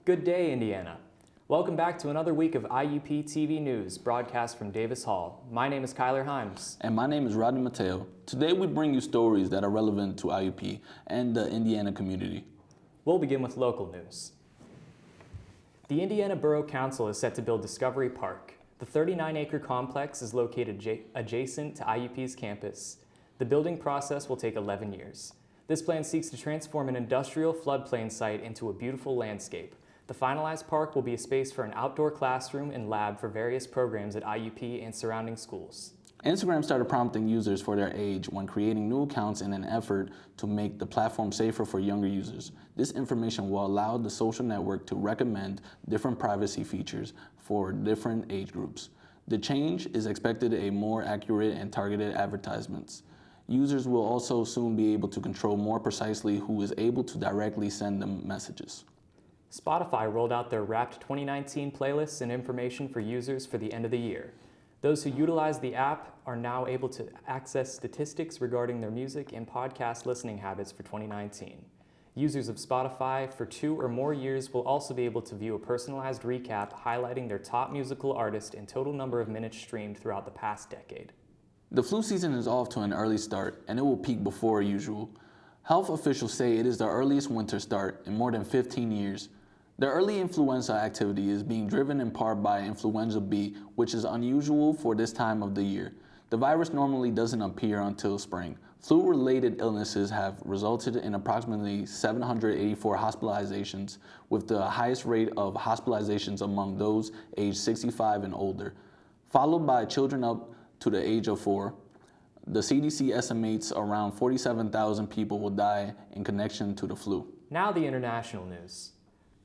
Good day, Indiana. Welcome back to another week of IUP-TV News, broadcast from Davis Hall. My name is Kyler Himes. And my name is Rodney Mateo. Today we bring you stories that are relevant to IUP and the Indiana community. We'll begin with local news. The Indiana Borough Council is set to build Discovery Park. The 39-acre complex is located adjacent to IUP's campus. The building process will take 11 years. This plan seeks to transform an industrial floodplain site into a beautiful landscape. The finalized park will be a space for an outdoor classroom and lab for various programs at IUP and surrounding schools. Instagram started prompting users for their age when creating new accounts in an effort to make the platform safer for younger users. This information will allow the social network to recommend different privacy features for different age groups. The change is expected to be more accurate and targeted advertisements. Users will also soon be able to control more precisely who is able to directly send them messages. Spotify rolled out their Wrapped 2019 playlists and information for users for the end of the year. Those who utilize the app are now able to access statistics regarding their music and podcast listening habits for 2019. Users of Spotify for 2 or more years will also be able to view a personalized recap highlighting their top musical artist and total number of minutes streamed throughout the past decade. The flu season is off to an early start, and it will peak before usual. Health officials say it is the earliest winter start in more than 15 years. The early influenza activity is being driven in part by influenza B, which is unusual for this time of the year. The virus normally doesn't appear until spring. Flu-related illnesses have resulted in approximately 784 hospitalizations, with the highest rate of hospitalizations among those aged 65 and older, followed by children up to the age of 4. The CDC estimates around 47,000 people will die in connection to the flu. Now the international news.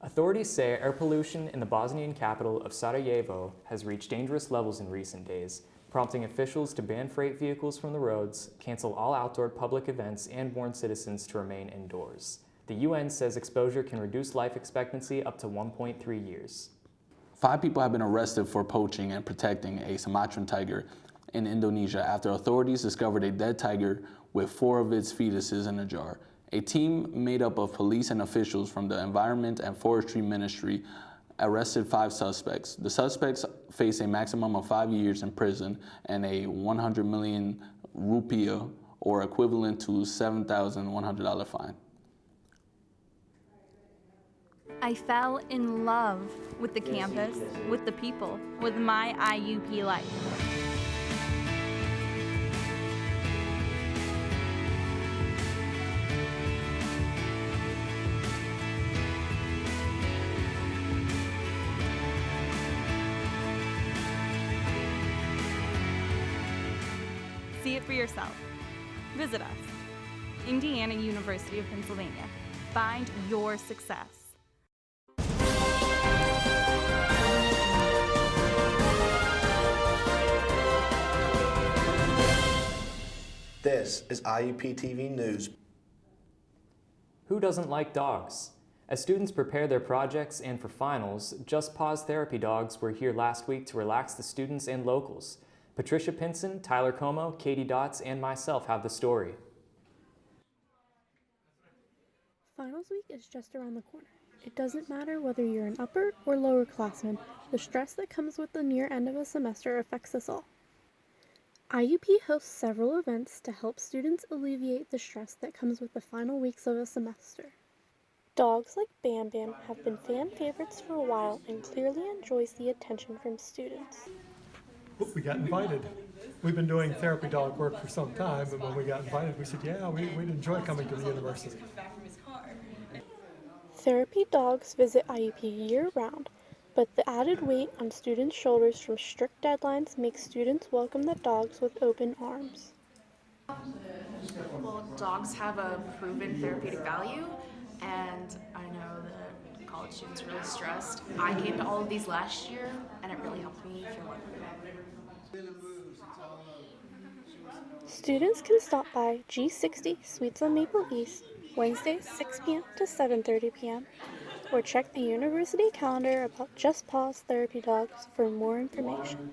Authorities say air pollution in the Bosnian capital of Sarajevo has reached dangerous levels in recent days, prompting officials to ban freight vehicles from the roads, cancel all outdoor public events, and warn citizens to remain indoors. The UN says exposure can reduce life expectancy up to 1.3 years. 5 people have been arrested for poaching and protecting a Sumatran tiger in Indonesia after authorities discovered a dead tiger with 4 of its fetuses in a jar. A team made up of police and officials from the Environment and Forestry Ministry arrested 5 suspects. The suspects face a maximum of 5 years in prison and a 100 million rupiah, or equivalent to $7,100 fine. I fell in love with the campus, with the people, with my IUP life. See it for yourself. Visit us. Indiana University of Pennsylvania. Find your success. This is IUP-TV News. Who doesn't like dogs? As students prepare their projects and for finals, Just Pause therapy dogs were here last week to relax the students and locals. Patricia Pinson, Tyler Como, Katie Dotz, and myself have the story. Finals week is just around the corner. It doesn't matter whether you're an upper or lower classman, the stress that comes with the near end of a semester affects us all. IUP hosts several events to help students alleviate the stress that comes with the final weeks of a semester. Dogs like Bam Bam have been fan favorites for a while and clearly enjoys the attention from students. We got invited. We've been doing therapy dog work for some time, and when we got invited, we said, yeah, we'd enjoy coming to the university. Therapy dogs visit IUP year-round, but the added weight on students' shoulders from strict deadlines makes students welcome the dogs with open arms. Well, dogs have a proven therapeutic value, and I know that college students are really stressed. I came to all of these last year, and it really helped me feel like Students can stop by G60 Suites on Maple East Wednesdays 6 p.m. to 7:30 p.m. or check the university calendar about Just Pause therapy dogs for more information.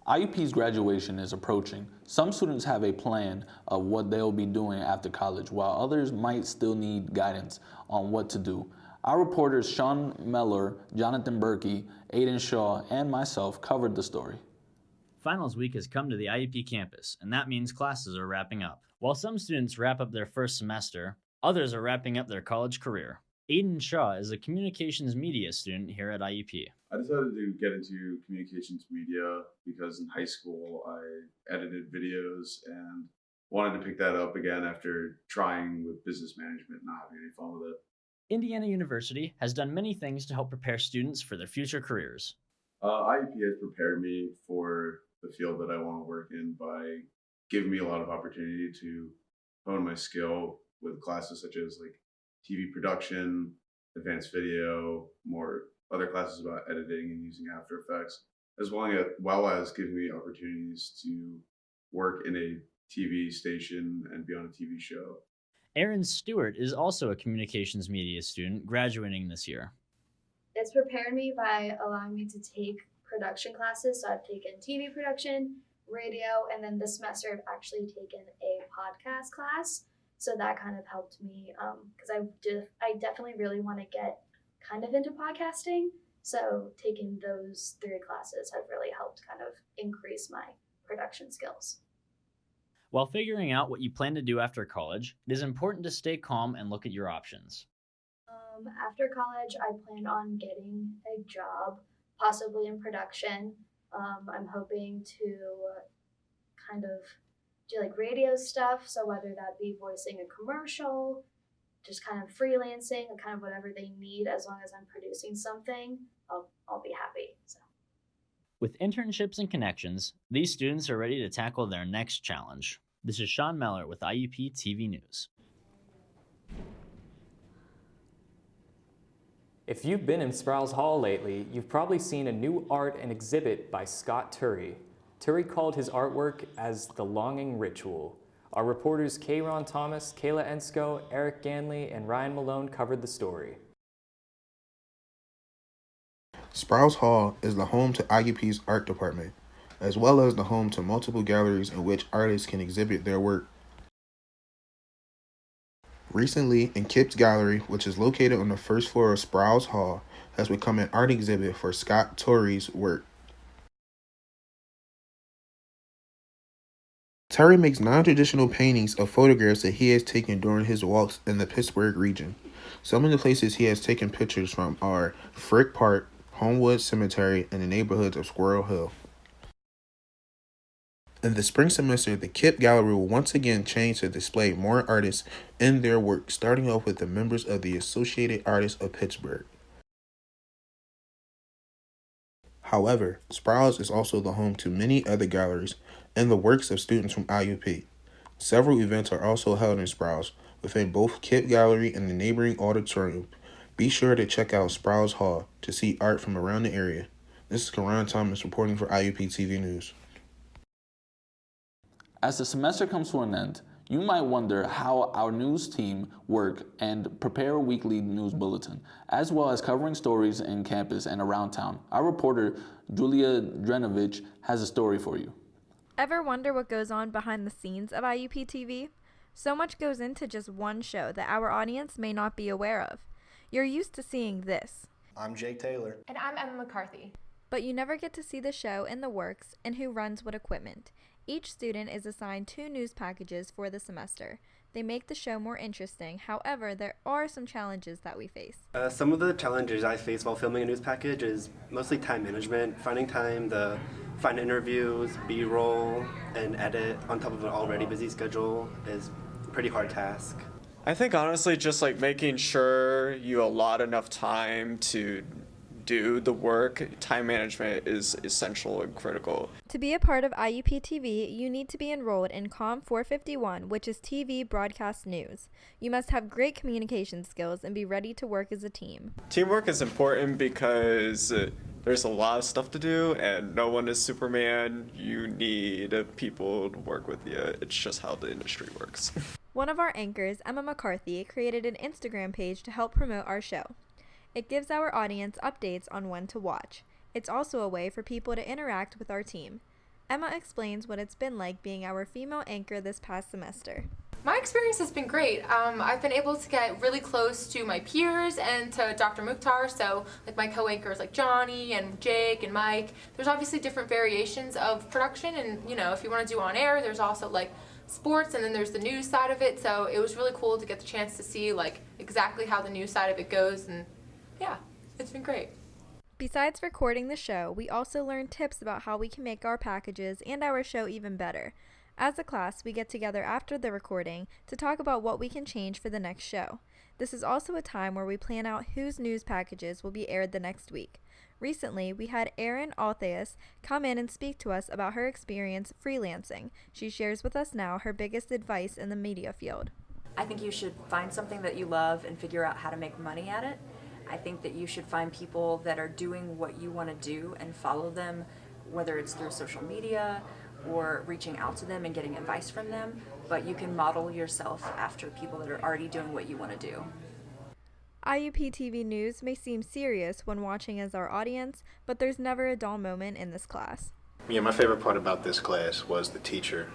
IUP's graduation is approaching. Some students have a plan of what they'll be doing after college, while others might still need guidance on what to do. Our reporters Sean Meller, Jonathan Berkey, Aiden Shaw, and myself covered the story. Finals week has come to the IUP campus, and that means classes are wrapping up. While some students wrap up their first semester, others are wrapping up their college career. Aiden Shaw is a communications media student here at IUP. I decided to get into communications media because in high school I edited videos and wanted to pick that up again after trying with business management and not having any fun with it. Indiana University has done many things to help prepare students for their future careers. IUP has prepared me for the field that I want to work in by giving me a lot of opportunity to hone my skill with classes such as like TV production, advanced video, more other classes about editing and using After Effects, as well as giving me opportunities to work in a TV station and be on a TV show. Aaron Stewart is also a communications media student graduating this year. It's prepared me by allowing me to take production classes. So I've taken TV production, radio, and then this semester I've actually taken a podcast class. So that kind of helped me because I definitely really want to get kind of into podcasting. So taking those 3 classes have really helped kind of increase my production skills. While figuring out what you plan to do after college, it is important to stay calm and look at your options. After college, I plan on getting a job, possibly in production. I'm hoping to kind of do like radio stuff, so whether that be voicing a commercial, just kind of freelancing, and kind of whatever they need, as long as I'm producing something, I'll be happy. So. With internships and connections, these students are ready to tackle their next challenge. This is Sean Meller with IUP-TV News. If you've been in Sprouse Hall lately, you've probably seen a new art and exhibit by Scott Turry. Turry called his artwork as The Longing Ritual. Our reporters Kayron Thomas, Kayla Ensko, Eric Ganley, and Ryan Malone covered the story. Sprouse Hall is the home to IUP's art department, as well as the home to multiple galleries in which artists can exhibit their work. Recently, in Kip's Gallery, which is located on the first floor of Sprouse Hall, has become an art exhibit for Scott Turry's work. Turry makes non-traditional paintings of photographs that he has taken during his walks in the Pittsburgh region. Some of the places he has taken pictures from are Frick Park, Homewood Cemetery, and the neighborhoods of Squirrel Hill. In the spring semester, the Kip Gallery will once again change to display more artists in their work, starting off with the members of the Associated Artists of Pittsburgh. However, Sprouse is also the home to many other galleries and the works of students from IUP. Several events are also held in Sprouse within both Kip Gallery and the neighboring auditorium. Be sure to check out Sprouse Hall to see art from around the area. This is Kayron Thomas reporting for IUP-TV News. As the semester comes to an end, you might wonder how our news team work and prepare a weekly news bulletin, as well as covering stories in campus and around town. Our reporter, Julia Drenovich, has a story for you. Ever wonder what goes on behind the scenes of IUP-TV? So much goes into just one show that our audience may not be aware of. You're used to seeing this. I'm Jake Taylor. And I'm Emma McCarthy. But you never get to see the show in the works and who runs what equipment. Each student is assigned 2 news packages for the semester. They make the show more interesting. However, there are some challenges that we face. Some of the challenges I face while filming a news package is mostly time management, finding time to find interviews, B-roll, and edit on top of an already busy schedule is a pretty hard task. I think honestly just like making sure you allot enough time to do the work. Time management is essential and critical. To be a part of IUP-TV, you need to be enrolled in COM 451, which is TV broadcast news. You must have great communication skills and be ready to work as a team. Teamwork is important because there's a lot of stuff to do and no one is Superman. You need people to work with you. It's just how the industry works. One of our anchors, Emma McCarthy, created an Instagram page to help promote our show. It gives our audience updates on when to watch. It's also a way for people to interact with our team. Emma explains what it's been like being our female anchor this past semester. My experience has been great. I've been able to get really close to my peers and to Dr. Mukhtar, so like my co-anchors like Johnny and Jake and Mike. There's obviously different variations of production, and you know, if you want to do on air, there's also like sports, and then there's the news side of it, so it was really cool to get the chance to see like exactly how the news side of it goes, and yeah, it's been great. Besides recording the show, we also learned tips about how we can make our packages and our show even better. As a class, we get together after the recording to talk about what we can change for the next show. This is also a time where we plan out whose news packages will be aired the next week. Recently, we had Erin Altheus come in and speak to us about her experience freelancing. She shares with us now her biggest advice in the media field. I think you should find something that you love and figure out how to make money at it. I think that you should find people that are doing what you want to do and follow them, whether it's through social media or reaching out to them and getting advice from them, but you can model yourself after people that are already doing what you want to do. IUP-TV news may seem serious when watching as our audience, but there's never a dull moment in this class. Yeah, my favorite part about this class was the teacher.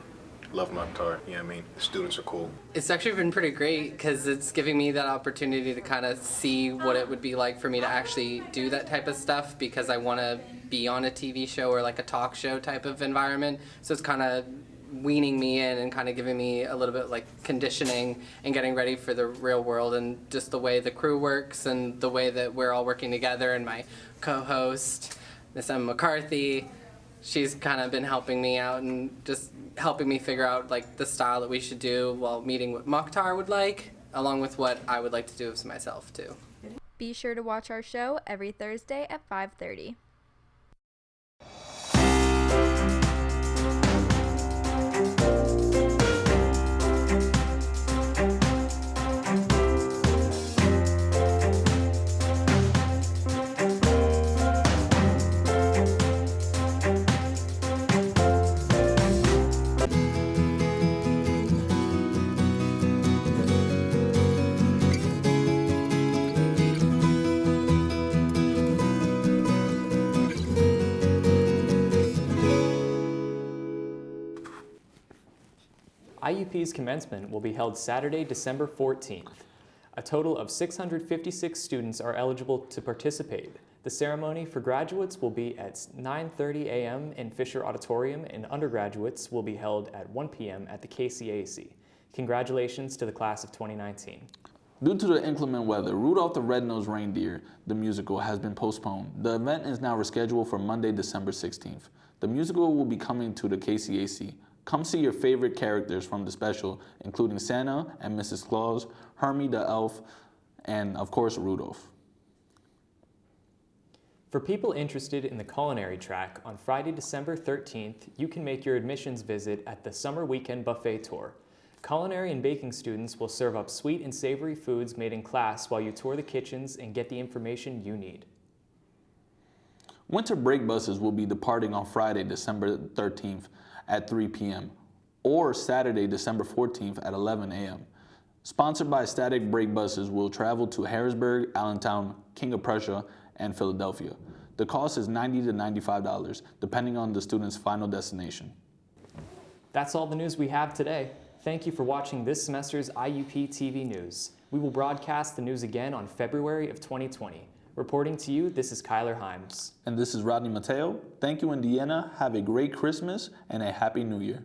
Love Mukhtar, you know what I mean? The students are cool. It's actually been pretty great because it's giving me that opportunity to kind of see what it would be like for me to actually do that type of stuff, because I want to be on a TV show or like a talk show type of environment. So it's kind of weaning me in and kind of giving me a little bit like conditioning and getting ready for the real world, and just the way the crew works and the way that we're all working together. And my co-host, Miss Emma McCarthy, she's kind of been helping me out and just helping me figure out like the style that we should do while meeting what Mukhtar would like, along with what I would like to do of myself too. Be sure to watch our show every Thursday at 5:30. IUP's commencement will be held Saturday, December 14th. A total of 656 students are eligible to participate. The ceremony for graduates will be at 9:30 a.m. in Fisher Auditorium, and undergraduates will be held at 1 p.m. at the KCAC. Congratulations to the class of 2019. Due to the inclement weather, Rudolph the Red-Nosed Reindeer, the musical, has been postponed. The event is now rescheduled for Monday, December 16th. The musical will be coming to the KCAC. Come see your favorite characters from the special, including Santa and Mrs. Claus, Hermie the Elf, and of course Rudolph. For people interested in the culinary track, on Friday, December 13th, you can make your admissions visit at the Summer Weekend Buffet Tour. Culinary and baking students will serve up sweet and savory foods made in class while you tour the kitchens and get the information you need. Winter break buses will be departing on Friday, December 13th at 3 p.m. or Saturday, December 14th at 11 a.m. Sponsored by Static Break Buses will travel to Harrisburg, Allentown, King of Prussia, and Philadelphia. The cost is $90 to $95, depending on the student's final destination. That's all the news we have today. Thank you for watching this semester's IUP-TV News. We will broadcast the news again on February of 2020. Reporting to you, this is Kyler Himes. And this is Rodney Mateo. Thank you, Indiana. Have a great Christmas and a Happy New Year.